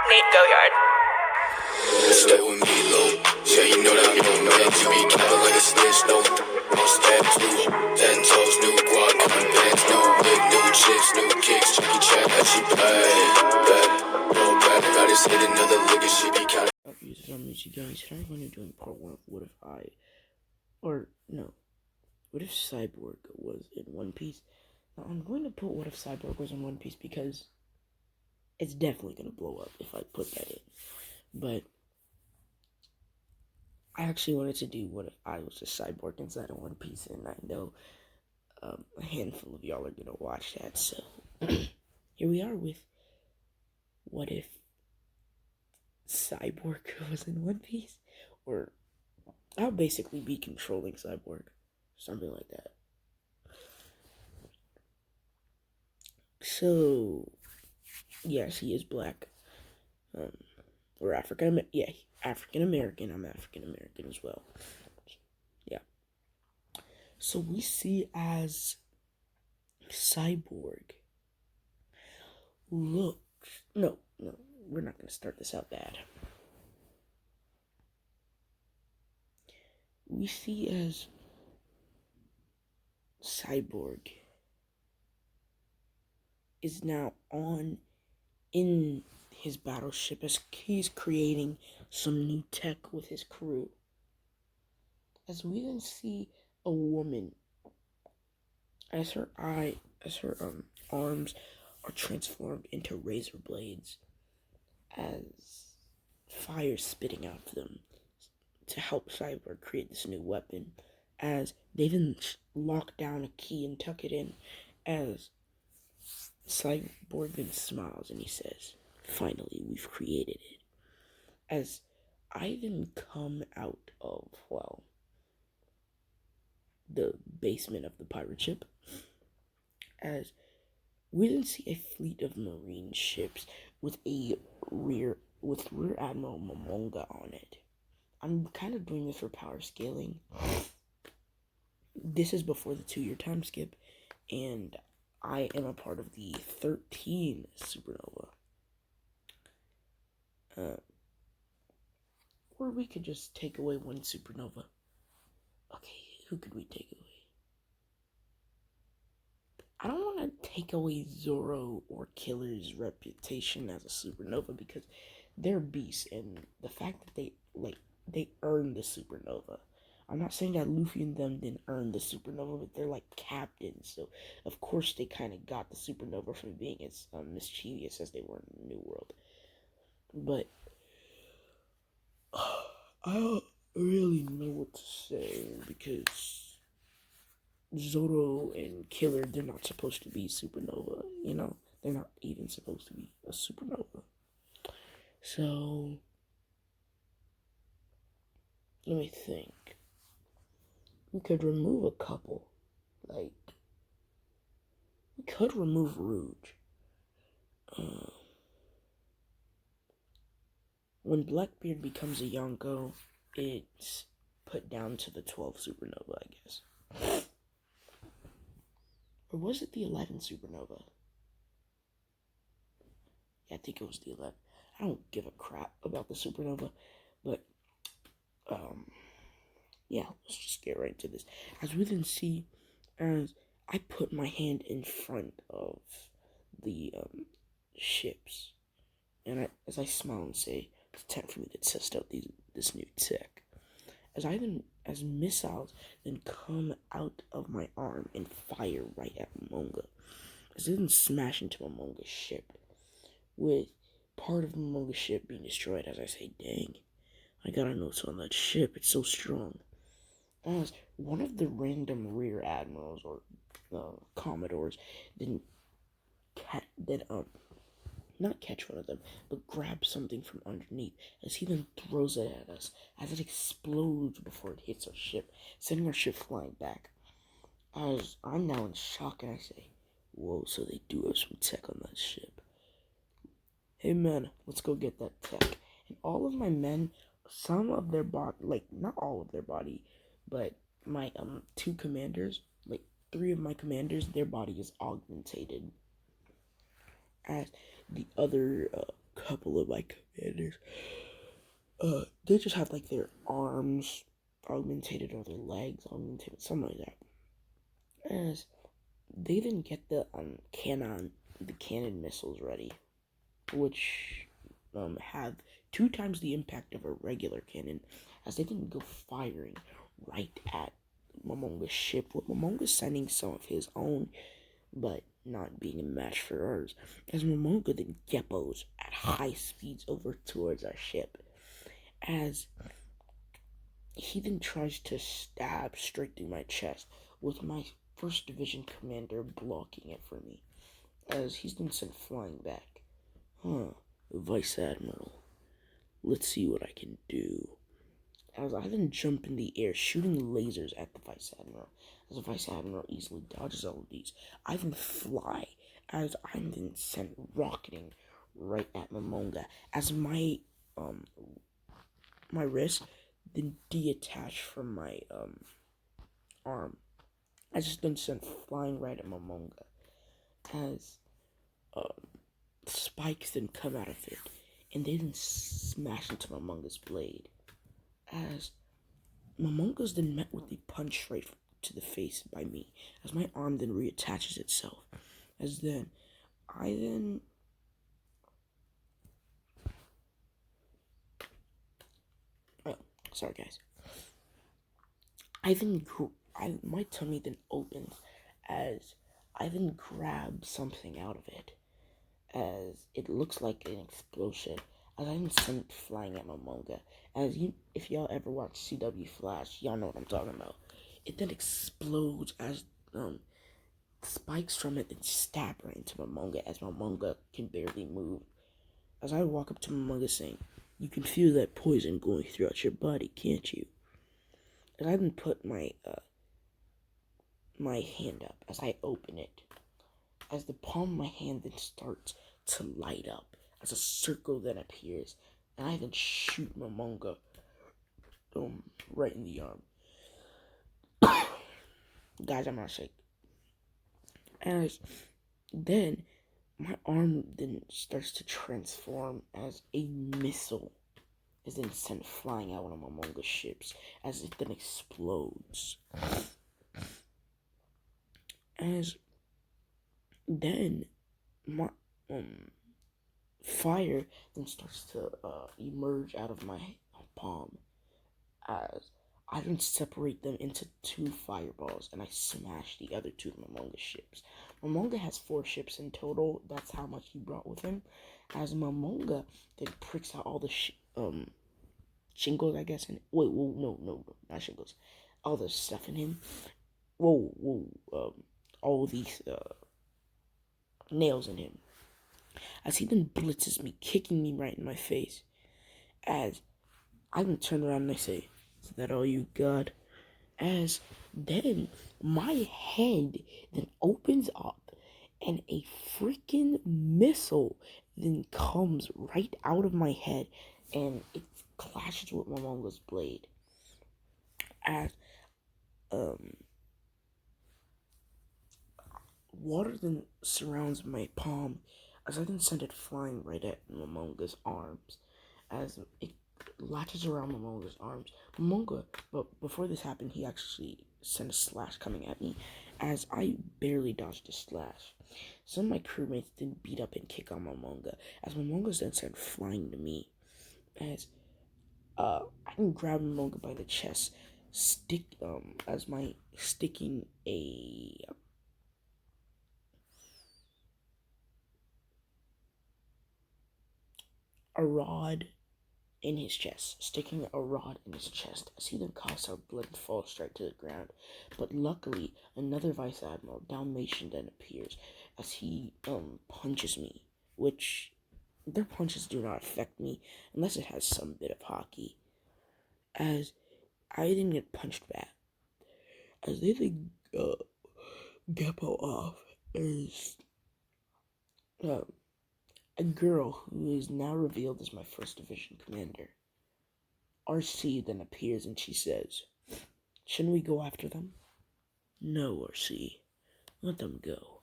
Nate Goyard. Stay with me, low. Yeah, you know that you be capping like a snitch, no. Most tattoo, 10 toes, new guac, coming bands, new wig, new chips, new kicks, Jackie Chan, how she pay. Bet, no bad, got his hit another lick and she be counting. Users, I'm you guys. Today I'm going to be doing part 1 of what if Cyborg was in One Piece. Now I'm going to put what if Cyborg was in One Piece because it's definitely going to blow up if I put that in. But I actually wanted to do what if I was a cyborg inside of One Piece, and I know a handful of y'all are going to watch that. So here we are with what if Cyborg was in One Piece, or I'll basically be controlling Cyborg, something like that. So, yes, he is black, or African American. I'm African American as well. Yeah. So we see as Cyborg looks. No, we're not gonna start this out bad. We see as Cyborg is now in his battleship as he's creating some new tech with his crew. As we then see a woman as her arms are transformed into razor blades, as fire spitting out of them to help Cyborg create this new weapon, as they then lock down a key and tuck it in, as Cyborg then smiles and he says, "Finally, we've created it." As I then come out of, the basement of the pirate ship, as we then see a fleet of marine ships with Rear Admiral Momonga on it. I'm kind of doing this for power scaling. This is before the 2-year time skip, and I am a part of the 13 supernova. Or we could just take away one supernova. Okay, who could we take away? I don't want to take away Zoro or Killer's reputation as a supernova because they're beasts, and the fact that they earned the supernova. I'm not saying that Luffy and them didn't earn the supernova, but they're like captains, so of course they kind of got the supernova from being as mischievous as they were in the New World. But I don't really know what to say because Zoro and Killer, they're not supposed to be supernova, they're not even supposed to be a supernova. So, let me think. We could remove a couple. We could remove Rouge. When Blackbeard becomes a Yonko, it's put down to the 12 supernova, I guess. Or was it the 11 supernova? Yeah, I think it was the 11. I don't give a crap about the supernova, but, yeah, let's just get right into this. As we then see, as I put my hand in front of the, ships, and as I smile and say, it's time for me to test out this new tech. As missiles then come out of my arm and fire right at Momonga. As they then smash into Momonga's ship, with part of Momonga's ship being destroyed. As I say, dang, I gotta know what's on that ship. It's so strong. As one of the random rear admirals or commodores then not catch one of them, but grab something from underneath, as he then throws it at us, as it explodes before it hits our ship, sending our ship flying back. As I'm now in shock, and I say, "Whoa, so they do have some tech on that ship. Hey man, let's go get that tech." And all of my men, some of their body, not all of their body, but my 2 commanders, 3 of my commanders, their body is augmentated. As the other couple of my commanders. They just have like their arms augmented or their legs augmented, something like that. As they then get the cannon missiles ready, which have 2 times the impact of a regular cannon, as they then go firing right at Momonga's ship, with Momonga sending some of his own, but not being a match for ours, as Momonga then geppos at high speeds over towards our ship, as he then tries to stab straight through my chest, with my 1st Division commander blocking it for me, as he's then sent flying back. Vice Admiral, let's see what I can do. As I then jump in the air, shooting lasers at the Vice Admiral. As the Vice Admiral easily dodges all of these, I then fly, as I'm then sent rocketing right at Momonga, as my wrist then detached from my arm. I just then sent flying right at Momonga, as spikes then come out of it, and they then smash into Momonga's blade, as Momonga's then met with a punch right to the face by me, as my arm then reattaches itself, as then sorry guys, my tummy then opens, as I then grab something out of it, as it looks like an explosion, as I then send it flying at Momonga. If y'all ever watch CW Flash, y'all know what I'm talking about. It then explodes as spikes from it then stab right into Momonga, as Momonga can barely move. As I walk up to Momonga saying, "You can feel that poison going throughout your body, can't you?" And I then put my hand up, as I open it, as the palm of my hand then starts to light up, as a circle then appears, and I then shoot Momonga right in the arm. Guys, I'm not sick. As then my arm then starts to transform, as a missile is then sent flying out one of Momonga's ships, as it then explodes. As then my fire then starts to emerge out of my palm, as I then separate them into 2 fireballs, and I smash the other 2 of Momonga's ships. Momonga has 4 ships in total. That's how much he brought with him. As Momonga then pricks out all the shingles, I guess. No, not shingles. All the stuff in him. All these nails in him. As he then blitzes me, kicking me right in my face. As I then turn around and I say, "Is that all you got?" As then my head then opens up, and a freaking missile then comes right out of my head, and it clashes with Momonga's blade. As water then surrounds my palm, as I then send it flying right at Momonga's arms, as it latches around Momonga's arms. Momonga, but before this happened, he actually sent a slash coming at me, as I barely dodged the slash. Some of my crewmates then beat up and kick on Momonga, as Momonga then sent flying to me, as I can grab Momonga by the chest, sticking a rod in his chest, sticking a rod in his chest, as he then coughs out blood and falls straight to the ground. But luckily, another Vice Admiral, Dalmatian, then appears, as he punches me, which their punches do not affect me unless it has some bit of hockey, as I didn't get punched back, as they then Geppo off, as a girl who is now revealed as my 1st Division commander, RC, then appears, and she says, "Shouldn't we go after them?" "No, RC. Let them go."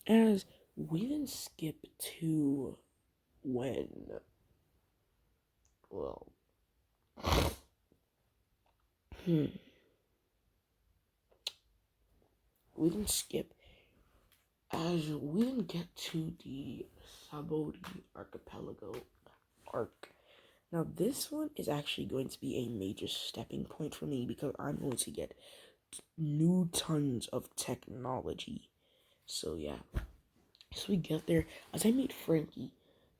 As we then skip to when, well, we didn't skip, as we didn't get to the Sabodi Archipelago arc. Now, this one is actually going to be a major stepping point for me because I'm going to get new tons of technology. So, yeah. So we get there, as I meet Frankie,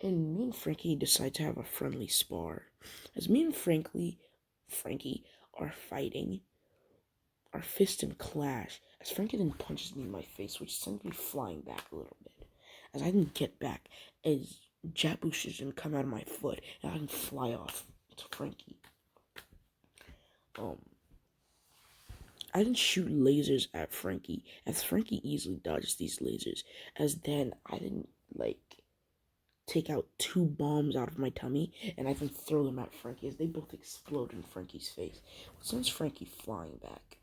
and me and Frankie decide to have a friendly spar. As me and Frankie are fighting, our fists then clash, as Frankie then punches me in my face, which sends me flying back a little bit. As I then get back, as jab boosters then come out of my foot, and I can fly off to Frankie. I didn't shoot lasers at Frankie, as Frankie easily dodges these lasers, as then I didn't, take out 2 bombs out of my tummy, and I then throw them at Frankie, as they both explode in Frankie's face, which sends Frankie flying back.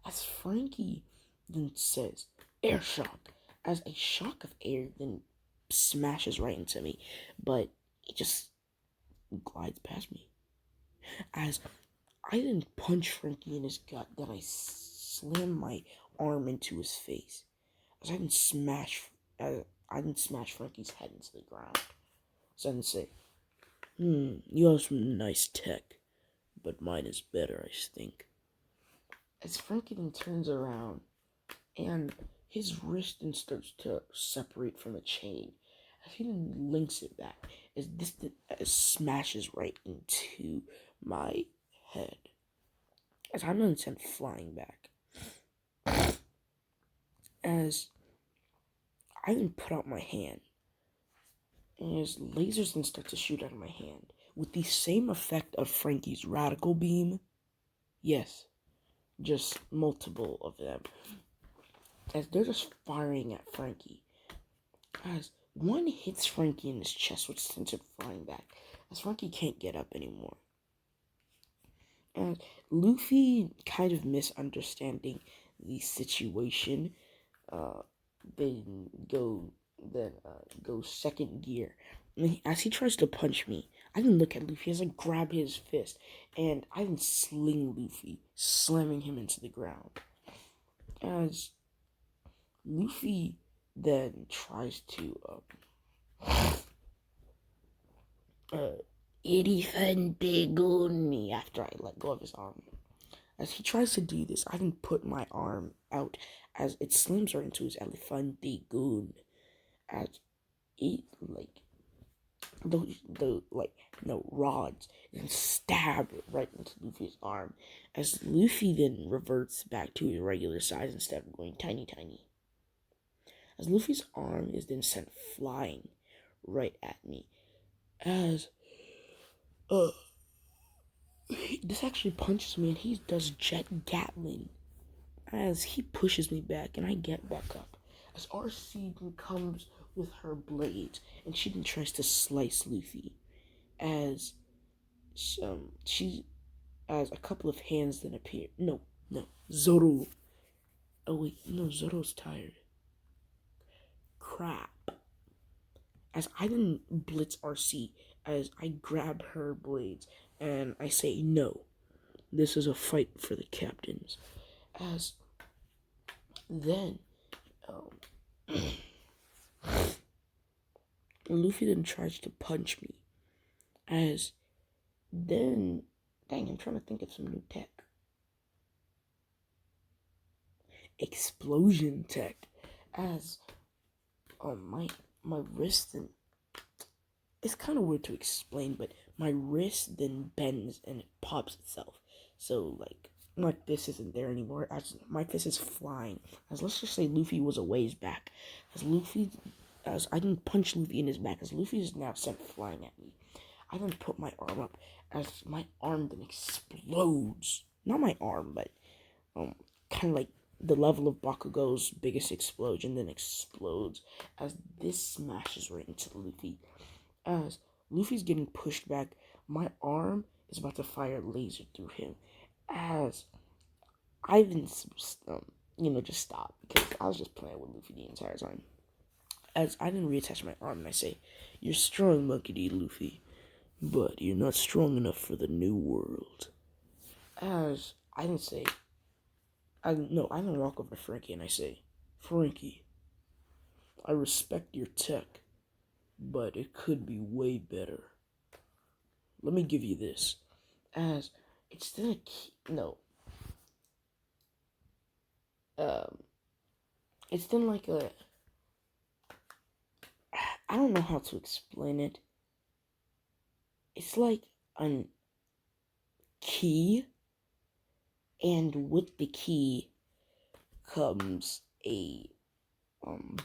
As Frankie then says, air shock, as a shock of air then smashes right into me, but it just glides past me. As I didn't punch Frankie in his gut, then I slam my arm into his face. As I didn't smash Frankie's head into the ground. So I didn't say, you have some nice tech, but mine is better, I think. As Frankie then turns around, and his wrist then starts to separate from the chain, as he then links it back, as this smashes right into my head. As I'm then sent flying back. As I then put out my hand, and as lasers then start to shoot out of my hand, with the same effect of Frankie's radical beam. Yes, just multiple of them. As they're just firing at Frankie. As one hits Frankie in his chest, which sends him flying back, as Frankie can't get up anymore. And Luffy, kind of misunderstanding the situation, then go second gear. And as he tries to punch me, I didn't look at Luffy as I grab his fist, and I didn't sling Luffy, slamming him into the ground. As Luffy then tries to defend me after I let go of his arm. As he tries to do this, I didn't put my arm out as it slams right into his elefante goon. As it rods and stab right into Luffy's arm. As Luffy then reverts back to his regular size instead of going tiny. As Luffy's arm is then sent flying right at me. As this actually punches me, and he does Jet Gatling. As he pushes me back, and I get back up. As RC comes with her blades, and she then tries to slice Luffy. As a couple of hands then appear. No, Zoro. Oh wait, no, Zoro's tired. Crap. As I then blitz RC, as I grab her blades, and I say, no, this is a fight for the captains. As then, Luffy then tries to punch me. As then, dang, I'm trying to think of some new tech. Explosion tech. As my wrist then, it's kind of weird to explain, but my wrist then bends and it pops itself. So my fist isn't there anymore. As my fist is flying. As let's just say Luffy was a ways back. As I didn't punch Luffy in his back, as Luffy is now sent flying at me. I then put my arm up, as my arm then explodes. Not my arm, but kind of like the level of Bakugo's biggest explosion then explodes, as this smashes right into Luffy. As Luffy's getting pushed back, my arm is about to fire a laser through him. As I then just stopped because I was just playing with Luffy the entire time. As I didn't reattach my arm, and I say, "You're strong, Monkey D. Luffy, but you're not strong enough for the new world." As I didn't say, I didn't walk over to Frankie and I say, "Frankie, I respect your tech, but it could be way better. Let me give you this." As it's then a key, no, um, it's then like a, I don't know how to explain it. It's like a key, and with the key comes a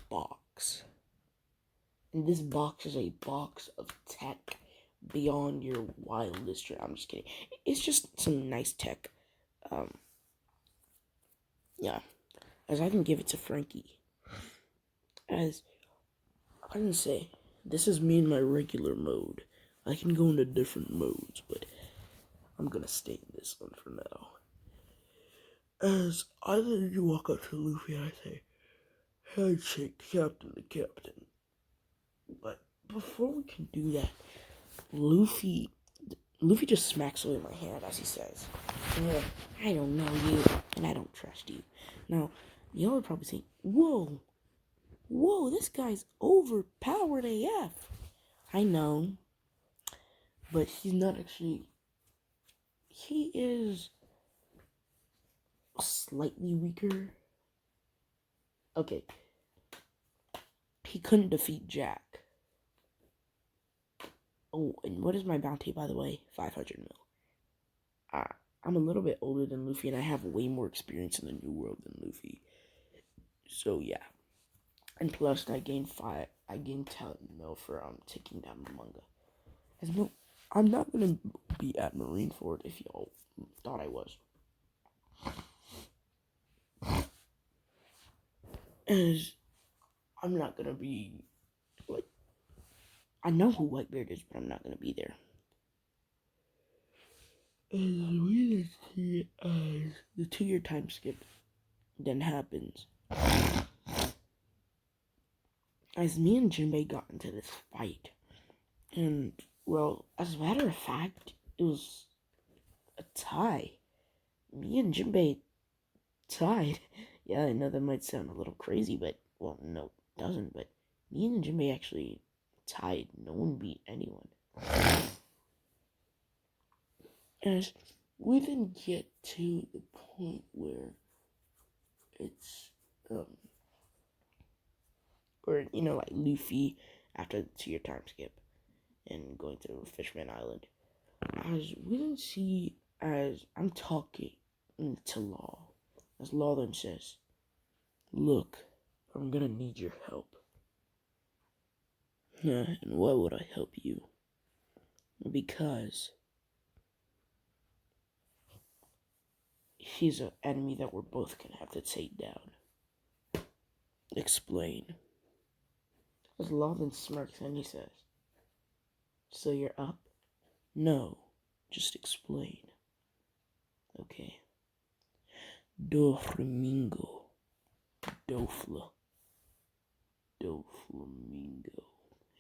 box. And this box is a box of tech beyond your wildest dream. I'm just kidding. It's just some nice tech. Yeah. As I can give it to Frankie. As I can say, this is me in my regular mode. I can go into different modes, but I'm gonna stay in this one for now. As I let you walk up to Luffy and I say, "Handshake, Captain to Captain." But before we can do that, Luffy just smacks away my hand as he says, "I don't know you, and I don't trust you." Now, y'all are probably saying, whoa, this guy's overpowered AF. I know, but he's not actually, he is slightly weaker. Okay, he couldn't defeat Jack. Oh, and what is my bounty, by the way? 500 mil. I'm a little bit older than Luffy, and I have way more experience in the New World than Luffy. So yeah, and plus I gained 10 mil for taking down the manga. As well, I'm not gonna be at Marineford if y'all thought I was. As I'm not gonna be like, I know who Whitebeard is, but I'm not gonna be there. As we see as the 2-year time skip then happens. As me and Jinbei got into this fight, and well, as a matter of fact, it was a tie. Me and Jinbei tied. Yeah, I know that might sound a little crazy, but well, no, it doesn't. But me and Jinbei actually tied. No one beat anyone. As we then get to the point where it's or like Luffy after the 2-year time skip and going to Fishman Island. As we then see, as I'm talking to Law, as Law then says, "Look, I'm gonna need your help." And why would I help you? Because he's an enemy that we're both gonna have to take down. Explain. As Law then smirks and he says, "So you're up?" "No, just explain." "Okay. Doflamingo. Dofla. Doflamingo.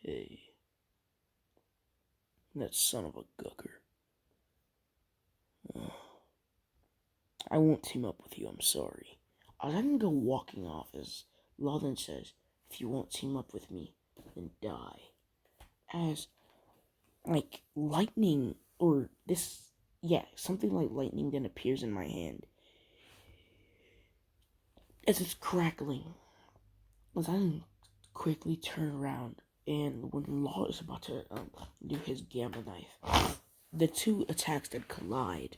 Hey. That son of a gucker. I won't team up with you, I'm sorry." I let him go walking off as Law then says, "If you won't team up with me, then die." As, like, lightning, or this, yeah, something like lightning then appears in my hand. As it's crackling, as I quickly turn around, and when Law is about to do his gamma knife, the two attacks that collide.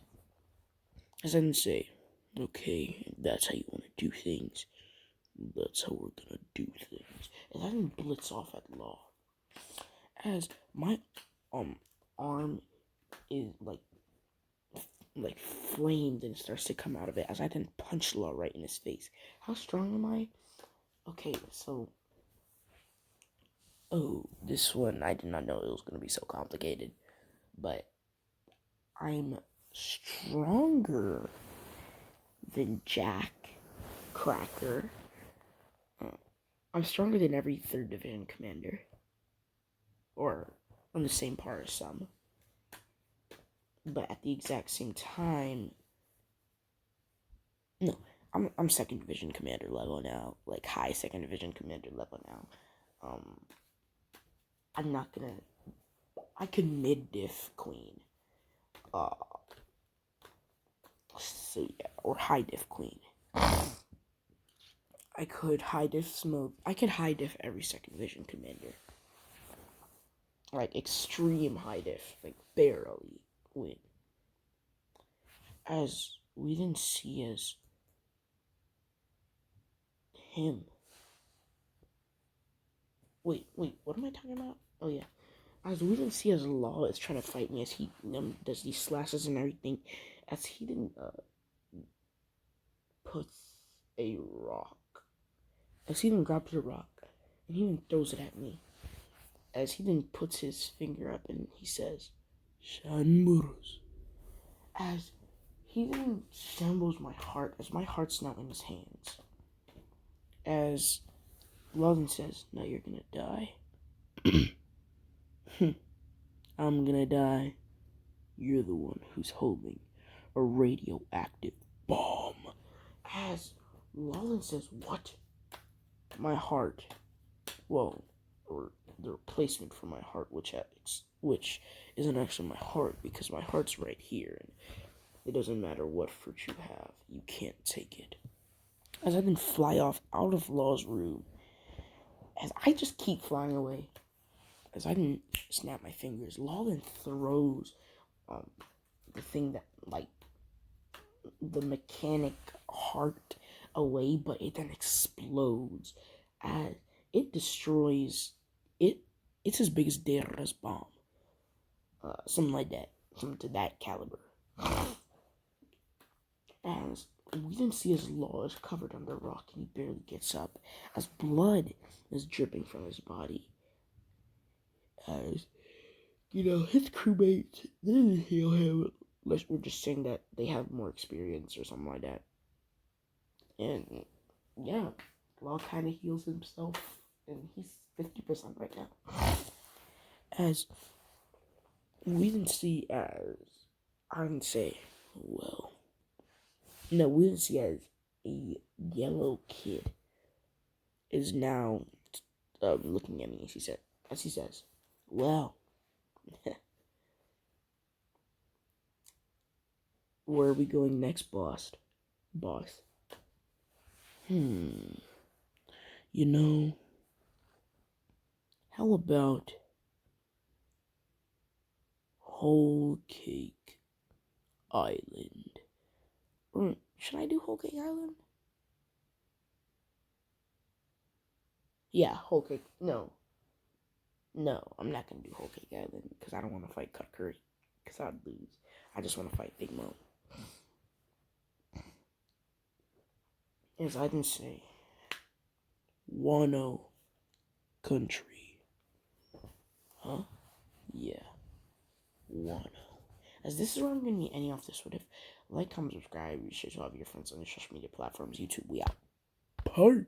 As I then say, "Okay, if that's how you want to do things, that's how we're gonna do things." And I then blitz off at Law. As my arm is like flamed and starts to come out of it, as I then punch Law right in his face. How strong am I? Okay, so this one I did not know it was gonna be so complicated, but I'm stronger than Jack, Cracker, I'm stronger than every 3rd Division commander. Or on the same par as some. But at the exact same time, no, I'm 2nd Division commander level now. Like high 2nd Division commander level now. I'm not gonna. I could mid-diff queen. So yeah, or high diff queen. I could high diff smoke. I could high diff every 2nd Division commander. Like extreme high diff, like barely win. As we didn't see as him. Wait, what am I talking about? Oh yeah. As we didn't see as Law is trying to fight me as he does these slashes and everything, as he didn't puts a rock. As he then grabs a rock and he then throws it at me. As he then puts his finger up and he says, Shanmuros. As he then shambles my heart, as my heart's now in his hands. As Logan says, now you're gonna die. I'm gonna die. You're the one who's holding a radioactive bomb. As Lawlin says, what? My heart. Well, or the replacement for my heart, which isn't actually my heart, because my heart's right here, and it doesn't matter what fruit you have, you can't take it. As I then fly off out of Law's room, as I just keep flying away, as I didn't snap my fingers, Law then throws the thing that, like, the mechanic heart away, but it then explodes as it destroys it. It's as big as Dera's bomb, something like that, something to that caliber. As we then see his Law is covered under rock and he barely gets up, as blood is dripping from his body. As his crewmates didn't heal him. Unless we're just saying that they have more experience or something like that. And yeah, Law kind of heals himself, and he's 50% right now. As we didn't see as, I didn't say, well, no, we didn't see as a yellow kid is now looking at me, as he says, well, where are we going next, boss? How about Whole Cake Island? Or should I do Whole Cake Island? Yeah, Whole Cake. No, I'm not gonna do Whole Cake Island because I don't want to fight Cut Curry because I'd lose. I just want to fight Big Mo. As I didn't say, Wano Country. Huh? Yeah, Wano. As this is where I'm gonna be ending off this. What if like, comment, subscribe, share to all of your friends on the social media platforms. YouTube, we out. Part.